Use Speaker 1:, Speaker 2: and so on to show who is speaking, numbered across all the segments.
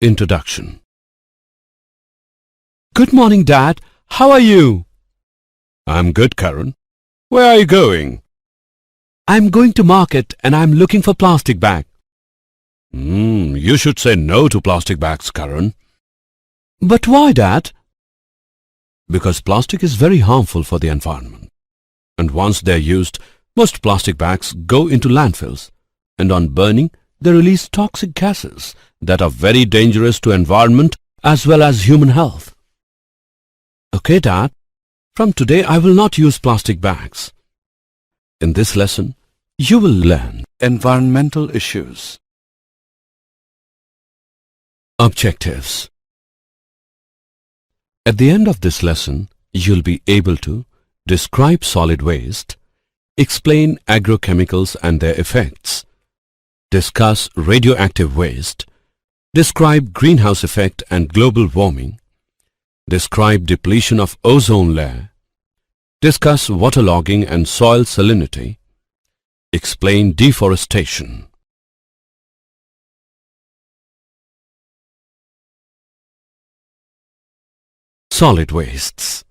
Speaker 1: Introduction. Good morning, Dad. How are you? I'm good, Karan. Where are you going? I'm going to market and I'm looking for plastic bag. You should say no to plastic bags, Karan. But why, Dad? Because plastic is very harmful for the environment. And once they're used, most plastic bags go into landfills. And on burning, they release toxic gases that are very dangerous to environment as well as human health. Okay, Dad. From today, I will not use plastic bags. In this lesson, you will learn environmental issues. Objectives. At the end of this lesson, you'll be able to describe solid waste, explain agrochemicals and their effects, discuss radioactive waste, describe greenhouse effect and global warming, describe depletion of ozone layer, discuss waterlogging and soil salinity, explain deforestation. Solid wastes.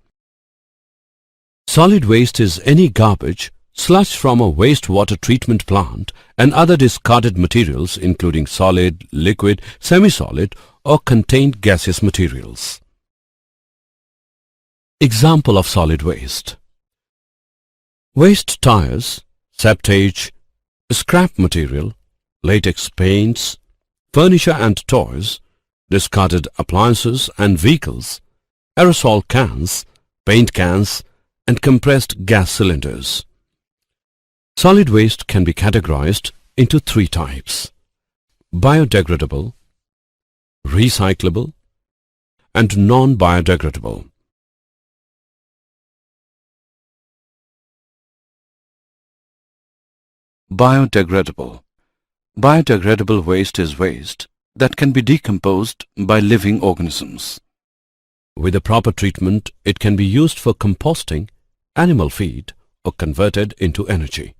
Speaker 1: Solid waste is any garbage, sludge from a wastewater treatment plant and other discarded materials including solid, liquid, semi-solid or contained gaseous materials. Example of solid waste. Waste tires, septage, scrap material, latex paints, furniture and toys, discarded appliances and vehicles, aerosol cans, paint cans and compressed gas cylinders. Solid waste can be categorized into three types: biodegradable, recyclable and non-biodegradable. Biodegradable. Biodegradable waste is waste that can be decomposed by living organisms. With a proper treatment, it can be used for composting, animal feed, or converted into energy.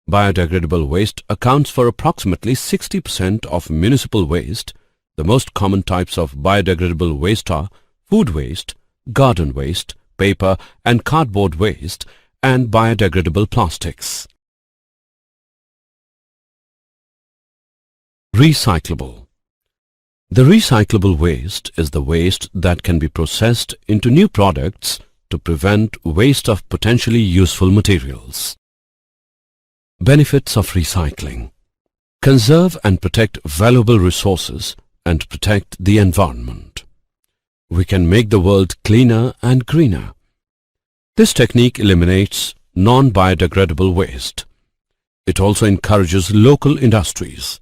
Speaker 1: Biodegradable waste accounts for approximately 60% of municipal waste. The most common types of biodegradable waste are food waste, garden waste, paper and cardboard waste, and biodegradable plastics. Recyclable. The recyclable waste is the waste that can be processed into new products to prevent waste of potentially useful materials. Benefits of recycling. Conserve and protect valuable resources and protect the environment. We can make the world cleaner and greener. This technique eliminates non-biodegradable waste. It also encourages local industries.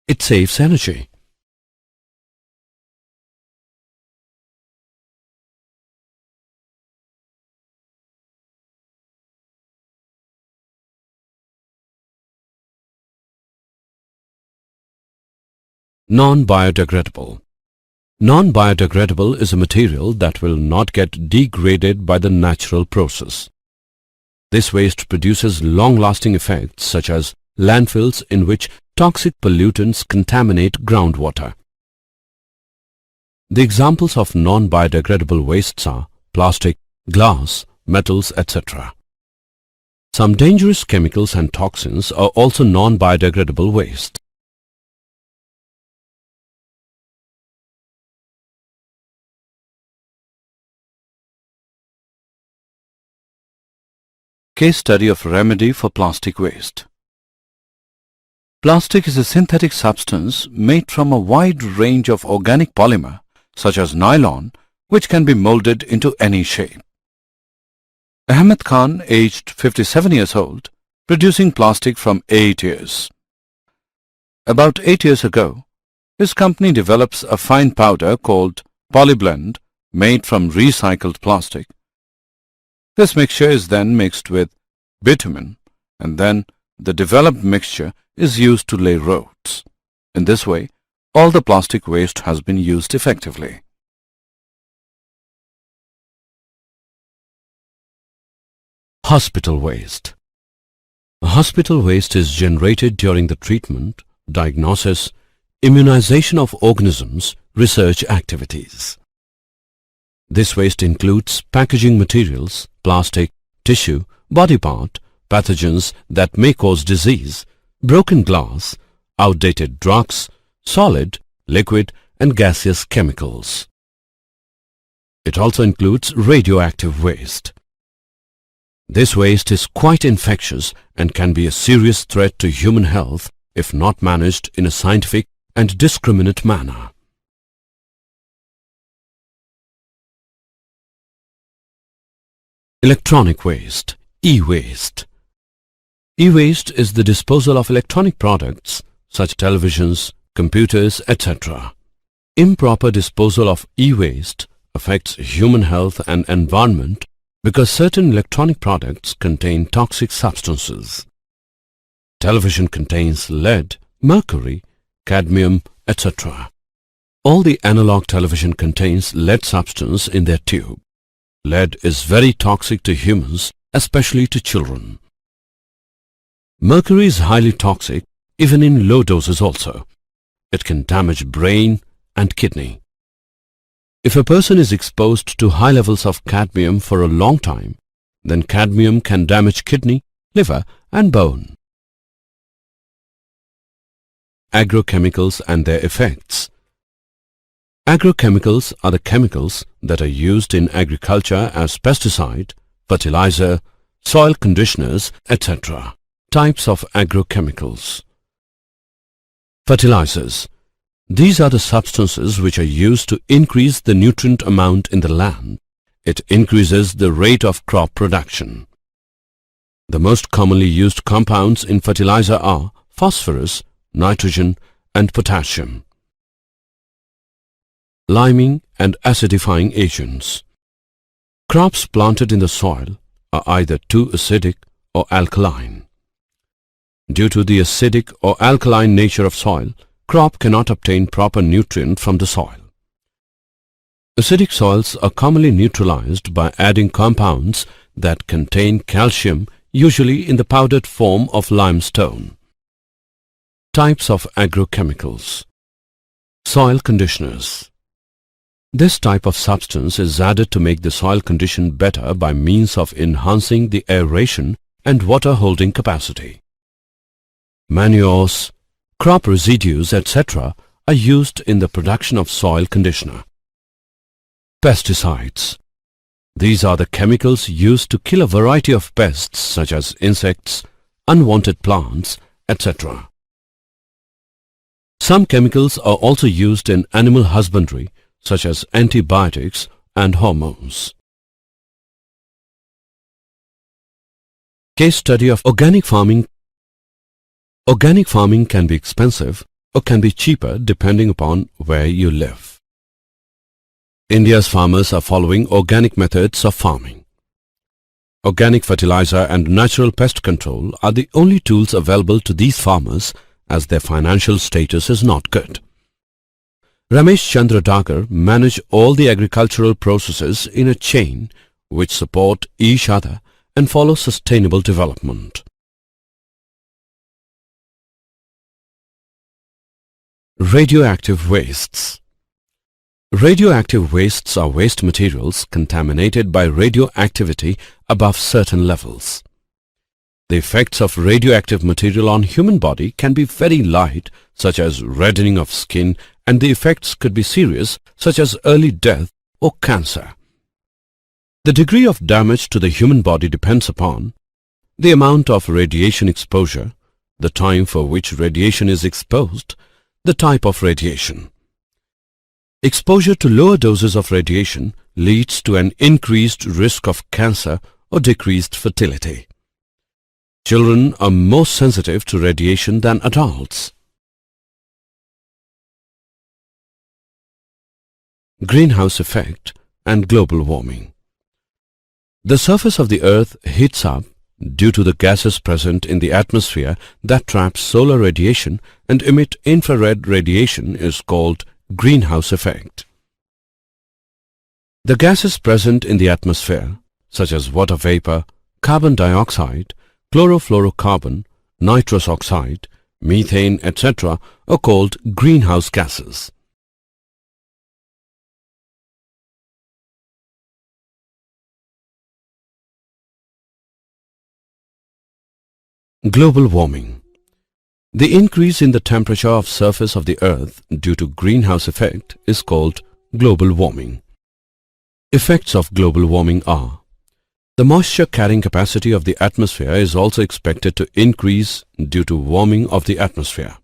Speaker 1: It saves energy. Non-biodegradable. Non-biodegradable is a material that will not get degraded by the natural process. This waste produces long-lasting effects such as landfills in which toxic pollutants contaminate groundwater. The examples of non-biodegradable wastes are plastic, glass, metals, etc. Some dangerous chemicals and toxins are also non-biodegradable waste. Case study of remedy for plastic waste. Plastic is a synthetic substance made from a wide range of organic polymer such as nylon, which can be molded into any shape. Ahmed Khan, aged 57 years old, producing plastic from 8 years. About 8 years ago, his company develops a fine powder called polyblend made from recycled plastic. This mixture is then mixed with bitumen and then the developed mixture is used to lay roads. In this way, all the plastic waste has been used effectively. Hospital waste. Hospital waste is generated during the treatment, diagnosis, immunization of organisms research activities. This waste includes packaging materials, plastic, tissue, body part, pathogens that may cause disease, broken glass, outdated drugs, solid, liquid and gaseous chemicals. It also includes radioactive waste. This waste is quite infectious and can be a serious threat to human health if not managed in a scientific and discriminate manner. Electronic waste, e-waste. E-waste is the disposal of electronic products such as televisions, computers, etc. Improper disposal of e-waste affects human health and environment because certain electronic products contain toxic substances. Television contains lead, mercury, cadmium, etc. All the analog television contains lead substance in their tube. Lead is very toxic to humans, especially to children. Mercury is highly toxic even in low doses also. It can damage brain and kidney. If a person is exposed to high levels of cadmium for a long time, then cadmium can damage kidney, liver and bone. Agrochemicals and their effects. Agrochemicals are the chemicals that are used in agriculture as pesticide, fertilizer, soil conditioners, etc. Types of agrochemicals. Fertilizers. These are the substances which are used to increase the nutrient amount in the land. It increases the rate of crop production. The most commonly used compounds in fertilizer are phosphorus, nitrogen and potassium. Liming and acidifying agents. Crops planted in the soil are either too acidic or alkaline. Due to the acidic or alkaline nature of soil, crop cannot obtain proper nutrient from the soil. Acidic soils are commonly neutralized by adding compounds that contain calcium, usually in the powdered form of limestone. Types of agrochemicals. Soil conditioners. This type of substance is added to make the soil condition better by means of enhancing the aeration and water holding capacity. Manures, crop residues, etc. are used in the production of soil conditioner. Pesticides. These are the chemicals used to kill a variety of pests such as insects, unwanted plants, etc. Some chemicals are also used in animal husbandry such as antibiotics and hormones. Case study of organic farming. Organic farming can be expensive or can be cheaper depending upon where you live. India's farmers are following organic methods of farming. Organic fertilizer and natural pest control are the only tools available to these farmers as their financial status is not good. Ramesh Chandra Dagar manage all the agricultural processes in a chain which support each other and follow sustainable development. Radioactive wastes. Radioactive wastes are waste materials contaminated by radioactivity above certain levels. The effects of radioactive material on human body can be very light, such as reddening of skin, and the effects could be serious, such as early death or cancer. The degree of damage to the human body depends upon the amount of radiation exposure, the time for which radiation is exposed, the type of radiation. Exposure to lower doses of radiation leads to an increased risk of cancer or decreased fertility. Children are more sensitive to radiation than adults. Greenhouse effect and global warming. The surface of the earth heats up due to the gases present in the atmosphere that trap solar radiation and emit infrared radiation is called greenhouse effect. The gases present in the atmosphere, such as water vapor, carbon dioxide, chlorofluorocarbon, nitrous oxide, methane, etc. are called greenhouse gases. Global warming. The increase in the temperature of surface of the earth due to greenhouse effect is called global warming. Effects of global warming are: the moisture carrying capacity of the atmosphere is also expected to increase due to warming of the atmosphere.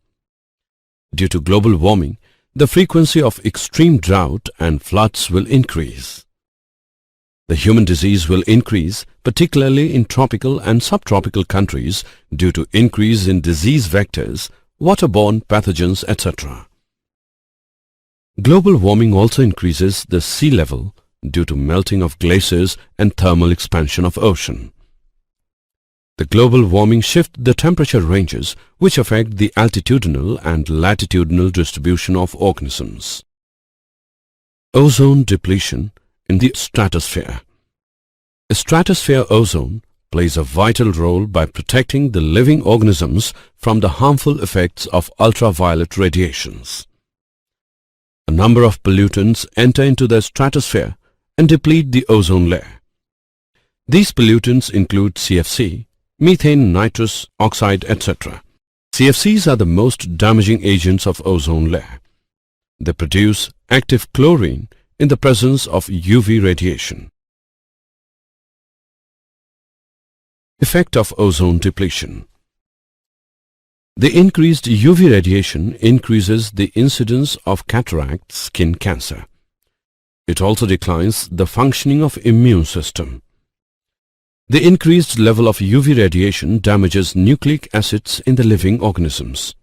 Speaker 1: Due to global warming, the frequency of extreme drought and floods will increase. The human disease will increase, particularly in tropical and subtropical countries due to increase in disease vectors, waterborne pathogens, etc. Global warming also increases the sea level due to melting of glaciers and thermal expansion of ocean. The global warming shift the temperature ranges which affect the altitudinal and latitudinal distribution of organisms. Ozone depletion in the stratosphere. Stratosphere ozone plays a vital role by protecting the living organisms from the harmful effects of ultraviolet radiations. A number of pollutants enter into the stratosphere and deplete the ozone layer. These pollutants include CFC, methane, nitrous oxide, etc. CFCs are the most damaging agents of ozone layer. They produce active chlorine in the presence of UV radiation. Effect of ozone depletion. The increased UV radiation increases the incidence of cataract, skin cancer. It also declines the functioning of immune system. The increased level of UV radiation damages nucleic acids in the living organisms.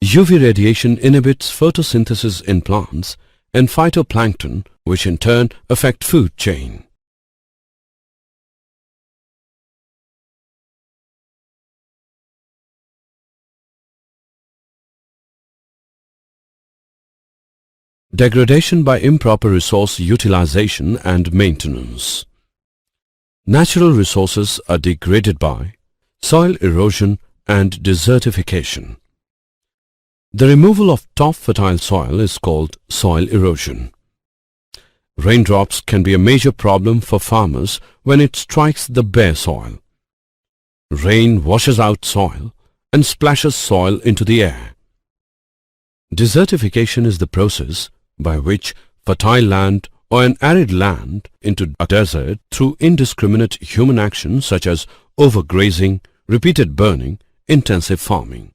Speaker 1: UV radiation inhibits photosynthesis in plants and phytoplankton, which in turn affect food chain. Degradation by improper resource utilization and maintenance. Natural resources are degraded by soil erosion and desertification. The removal of top fertile soil is called soil erosion. Raindrops can be a major problem for farmers when it strikes the bare soil. Rain washes out soil and splashes soil into the air. Desertification is the process by which fertile land or an arid land into a desert through indiscriminate human action such as overgrazing, repeated burning, intensive farming.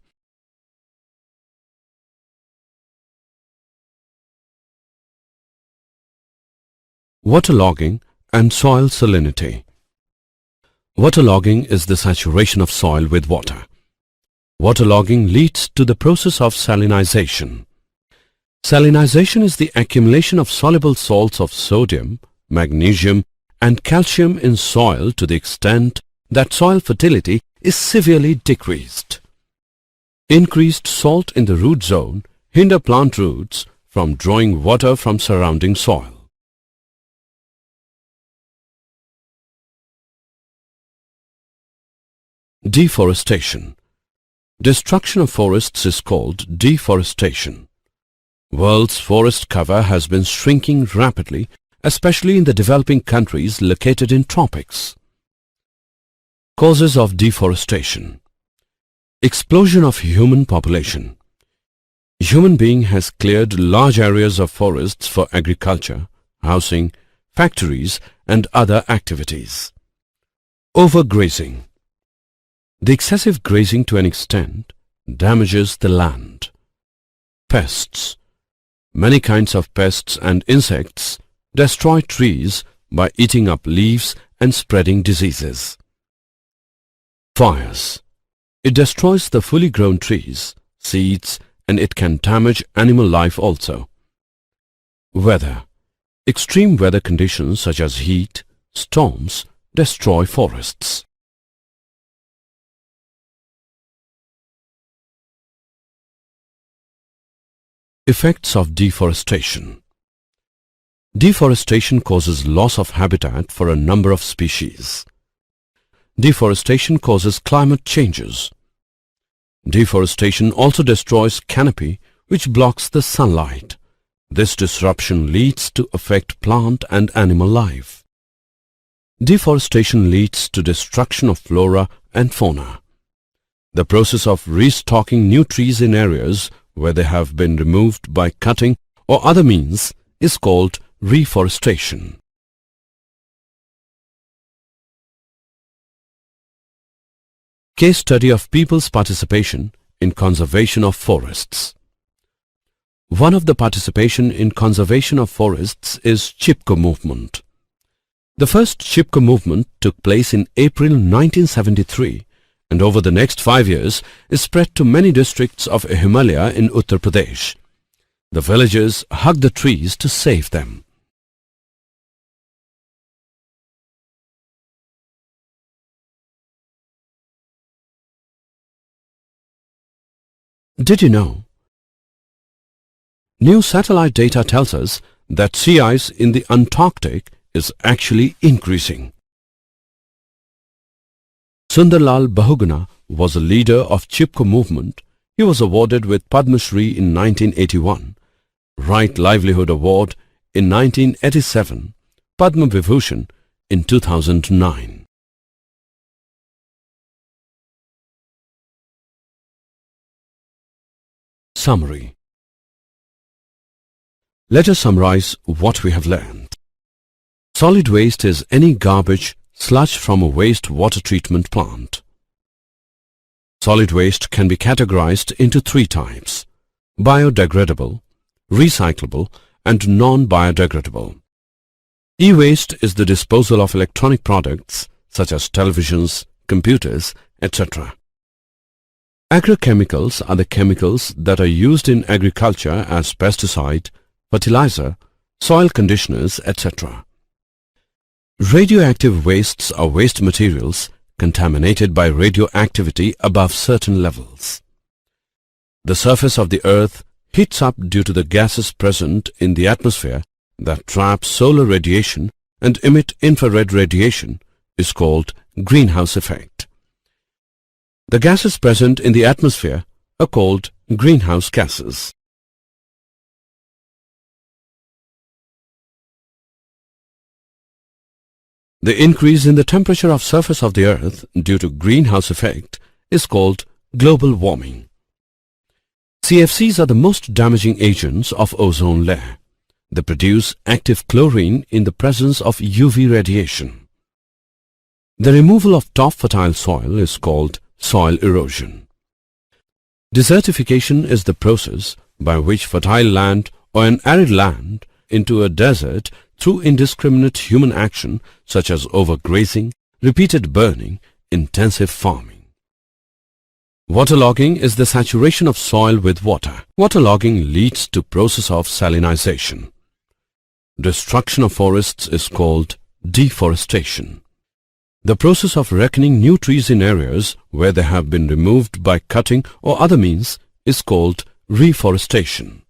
Speaker 1: Waterlogging and soil salinity. Waterlogging is the saturation of soil with water. Waterlogging leads to the process of salinization. Salinization is the accumulation of soluble salts of sodium, magnesium and calcium in soil to the extent that soil fertility is severely decreased. Increased salt in the root zone hinder plant roots from drawing water from surrounding soil. Deforestation. Destruction of forests is called deforestation. World's forest cover has been shrinking rapidly, especially in the developing countries located in tropics. Causes of deforestation. Explosion of human population. Human being has cleared large areas of forests for agriculture, housing, factories and other activities. Overgrazing. The excessive grazing to an extent damages the land. Pests. Many kinds of pests and insects destroy trees by eating up leaves and spreading diseases. Fires. It destroys the fully grown trees, seeds, and it can damage animal life also. Weather. Extreme weather conditions such as heat, storms destroy forests. Effects of deforestation. Deforestation causes loss of habitat for a number of species. Deforestation causes climate changes. Deforestation also destroys canopy which blocks the sunlight. This disruption leads to affect plant and animal life. Deforestation leads to destruction of flora and fauna. The process of restocking new trees in areas where they have been removed by cutting or other means is called reforestation. Case study of people's participation in conservation of forests. One of the participation in conservation of forests is Chipko movement. The first Chipko movement took place in April 1973 and over the next 5 years is spread to many districts of Himalaya in Uttar Pradesh. The villagers hug the trees to save them. Did you know? New satellite data tells us that sea ice in the Antarctic is actually increasing. Sundarlal Bahuguna was a leader of Chipko movement. He was awarded with Padma Shri in 1981, Right Livelihood Award in 1987, Padma Vibhushan in 2009. Summary. Let us summarize what we have learned. Solid waste is any garbage, sludge from a waste water treatment plant. Solid waste can be categorized into 3 types: biodegradable, recyclable and non-biodegradable. E-waste is the disposal of electronic products such as televisions, computers, etc. Agrochemicals are the chemicals that are used in agriculture as pesticide, fertilizer, soil conditioners, etc. Radioactive wastes are waste materials contaminated by radioactivity above certain levels. The surface of the earth heats up due to the gases present in the atmosphere that trap solar radiation and emit infrared radiation is called greenhouse effect. The gases present in the atmosphere are called greenhouse gases. The increase in the temperature of surface of the earth due to greenhouse effect is called global warming. CFCs are the most damaging agents of ozone layer. They produce active chlorine in the presence of UV radiation. The removal of top fertile soil is called soil erosion. Desertification is the process by which fertile land or an arid land into a desert through indiscriminate human action such as overgrazing, repeated burning, intensive farming. Waterlogging is the saturation of soil with water. Waterlogging leads to process of salinization. Destruction of forests is called deforestation. The process of reckoning new trees in areas where they have been removed by cutting or other means is called reforestation.